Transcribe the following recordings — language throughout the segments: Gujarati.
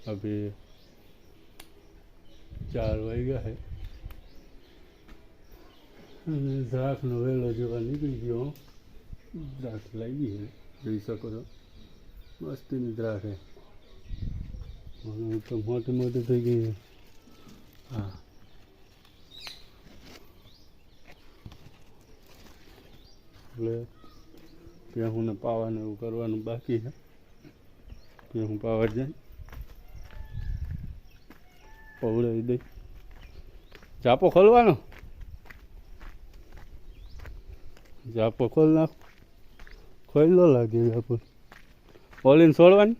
अभी 4 वाग्या है। द्राक्षનો વેલો જેવા નીકળી ગયો। દ્રાક્ષ લાગી છે, જોઈ શકો છો, મસ્તીની દ્રાક્ષ છે, તો મોટી મોટી થઈ ગઈ છે। હા, એટલે ભેહુંને પાવાને એવું કરવાનું બાકી છે। ભેહું પાવા જાય, પવડાવી દઈ, જાપો ખોલવાનો, જાપો ખોલ નાખ, ખોલ્લો લાગે જાપો, ઓલીને છોડવાની,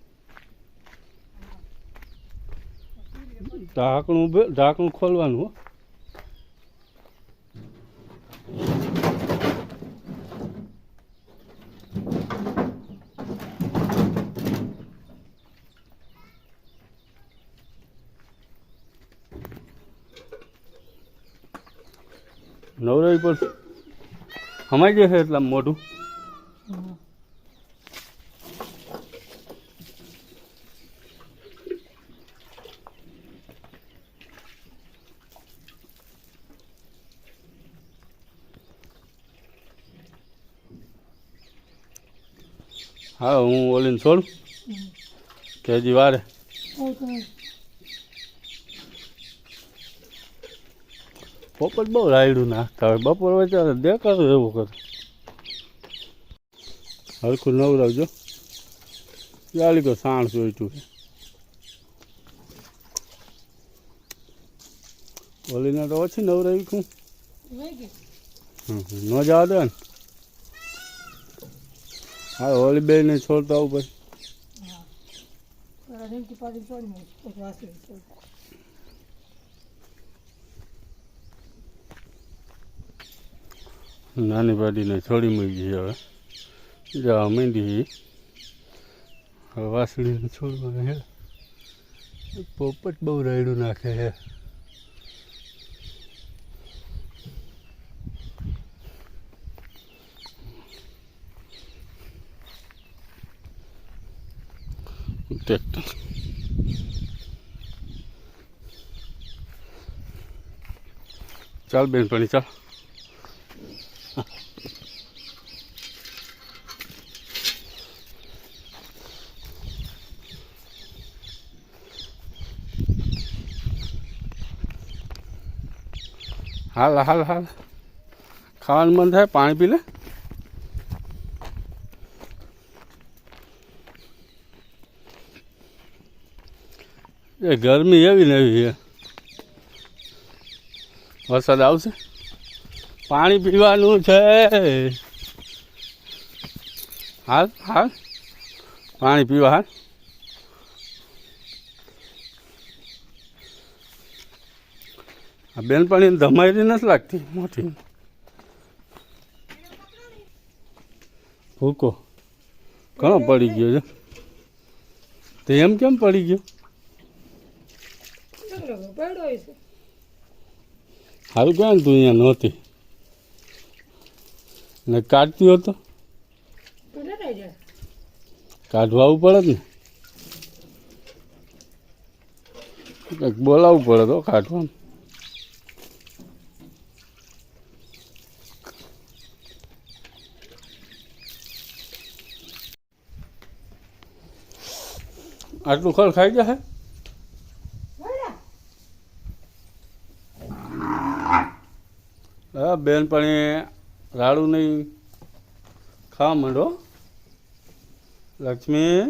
ઢાંકણું ખોલવાનું હો। નવરાઈ પર હમાઈ જશે એટલા મોટું। હા, હું ઓલીને છોડું કે હજી વારે? પોપટ બહુ રાયડું નાખતા હોય, બપોર વચ્ચે દેખાતું એવું કરે। હરખું નવરાવજો, ચાલી ગયો સાણ જોઈતું છે। ઓલીને તો ઓછી નવરાવી છું, ન જવા દે ને। હા, ઓલી બે ને છોડતા આવું પછી નાની પાડીને છોડી મૂકી હવે જવા માંડી। હવે વાસળીને છોડવા હે, પોપટ બહુ રાયડું નાખે છે। ટ્રેક્ટર ચાલ બેન પાણી ચાલ। હાલ હાલ હાલ, ખાવાનું મન થાય, પાણી પી લે। એ ગરમી એવી ને એવી છે, વરસાદ આવશે, પાણી પીવાનું છે। હાલ હાલ, પાણી પીવા હાલ। આ બેનપણી ધમાઈ નથી લાગતી મોટી, ભૂકો ઘણો પડી ગયો છે। તે એમ કેમ પડી ગયો? સારું ક્યાં તું અહીંયા નહોતી ને કાઢતી હતો, કાઢવા આવવું પડે ને, કંઈક બોલાવવું પડે તો કાઢવાનું। આટલું ખર ખાઈ જશે? હા, બેનપણી રાડું નહીં ખાવા માંડો। લક્ષ્મી,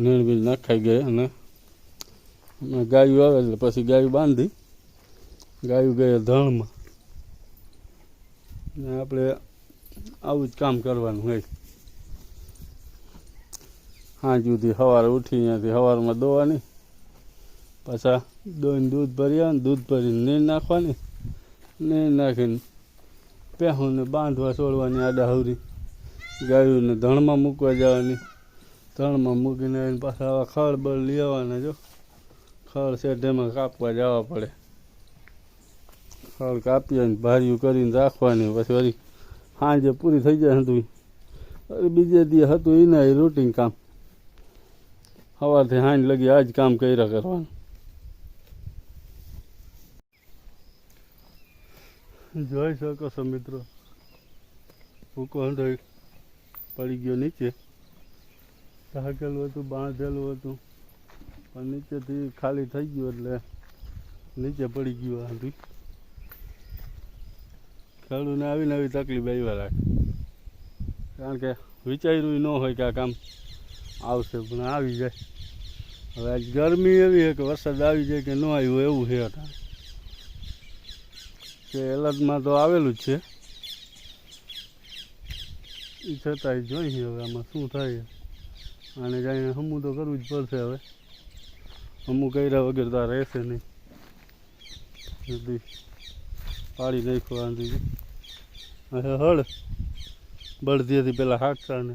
નીણ બીજ ના ખાઈ ગઈ, અને ગાયું આવે એટલે પછી ગાયું બાંધી, ગાયું ગઈ ધણમાં, ને આપણે આવું જ કામ કરવાનું હોય। સાંજ સુધી સવારે ઉઠી ત્યાંથી સવારમાં દોવાની, પાછા દોઈને દૂધ ભરી આવે, દૂધ ભરીને નીણ નાખવાની, નીણ નાખીને પહેવુંને બાંધવા છોડવાની આડા હવરી, ગાયુંને ધણમાં મૂકવા જવાની, ધણમાં મૂકીને પાછા આવા ખળ બળ લઈ આવવાના। જો ખળ શેઢેમાં કાપવા જવા પડે, ખળ કાપી ભાર્યું કરીને રાખવાની, પછી વળી સાંજે પૂરી થઈ જાય તું બીજે દી હતું એને રૂટીન કામ, સવારથી સાંજ લગી આ જ કામ કર્યા કરવાનું. જોઈ શકો છો મિત્રો, ભૂકો હંધોઈ પડી ગયો નીચે. ઢાકેલું હતું, બાંધેલું હતું, પણ નીચેથી ખાલી થઈ ગયું એટલે નીચે પડી ગયું. આથી ખેડૂતને આવીને આવી તકલીફ આવ્યા રાખે, કારણ કે વિચાર્યું ન હોય કે આ કામ આવશે, પણ આવી જાય. હવે આજ ગરમી એવી છે કે વરસાદ આવી જાય કે ન આવ્યો એવું છે. અત્યારે કે એલર્ટમાં તો આવેલું જ છે, એ છતાંય જોઈએ હવે આમાં શું થાય. આને કાંઈ હમું તો કરવું જ પડશે. હવે હમું કર્યા વગર તો આ રહેશે નહીં. પાડી નાખવાથી હવે હળ બળદીથી પેલા હાકતા ને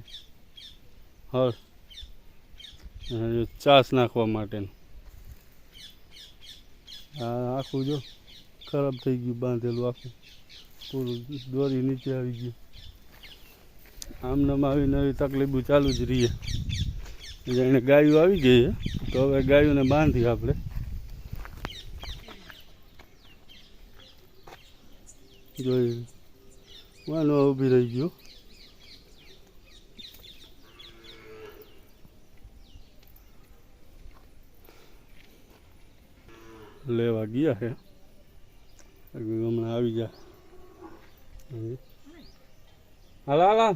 હળ ચાસ નાખવા માટેનું. આ આખું જો ખરાબ થઈ ગયું, બાંધેલું આખું પૂરું દોરી નીચે આવી ગયું. આમનામ આવી નવી તકલીફો ચાલુ જ રહીએ. એને ગાયો આવી ગઈ છે, તો હવે ગાયોને બાંધી આપણે. જોઈ વાનો ઊભી રહી ગયો. લેવા ગયા છે, હમણાં આવી જાય. હાલ હાલ હાલ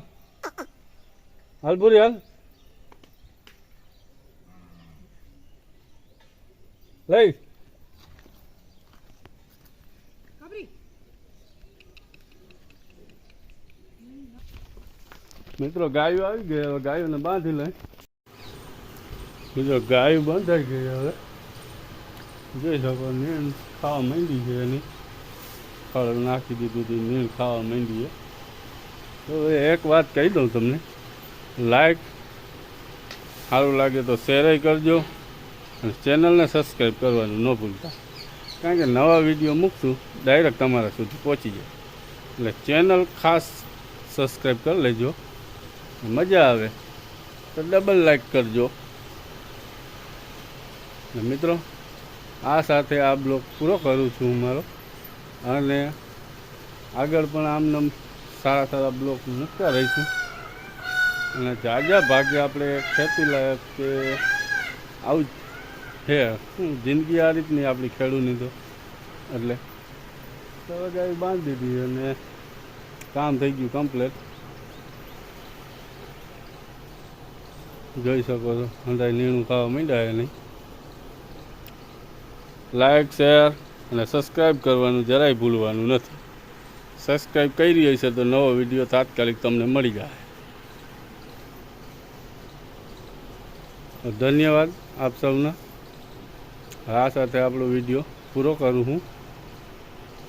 હાલ પૂરી હાલ લઈ. મિત્રો ગાયો આવી ગઈ, હવે ગાયોને બાંધી લઈ. મિત્રો ગાયો બંધાઈ ગઈ. હવે જોઈ શકો નીણ ખાવા માંડી છે. એની ખડ નાખી દીધું હતું, નીણ ખાવા માંડી છે. તો એક વાત કહી દઉં તમને, લાઈક સારું લાગે તો શેર કરજો, અને ચેનલને સબસ્ક્રાઈબ કરવાનું ન ભૂલતા, કારણ કે નવા વિડીયો મૂકશું ડાયરેક્ટ તમારા સુધી પહોંચી જાય. એટલે ચેનલ ખાસ સબસ્ક્રાઈબ કરી લેજો. મજા આવે તો ડબલ લાઈક કરજો. મિત્રો આ સાથે આ બ્લોગ પૂરો કરું છું હું મારો, અને આગળ પણ આમને સારા સારા બ્લોગ મૂકતા રહીશું. અને જાજા ભાગે આપણે ખેતી લાયક કે આવું જ છે. જિંદગી આ રીતની આપણી ખેડૂતની તો. એટલે હવે ગાય બાંધી દીધી અને કામ થઈ ગયું કમ્પ્લીટ. જોઈ શકો છો અંદાજ નીણું ખાવા માંડ્યા નહીં. લાઈક શેર અને સબસ્ક્રાઈબ કરવાનું જરાય ભૂલવાનું નથી. સબસ્ક્રાઈબ કરી હશે તો નવો વિડીયો તાત્કાલિક તમને મળી જાય. ધન્યવાદ આપ સૌના. આ સાથે આપણો વિડીયો પૂરો કરું હું.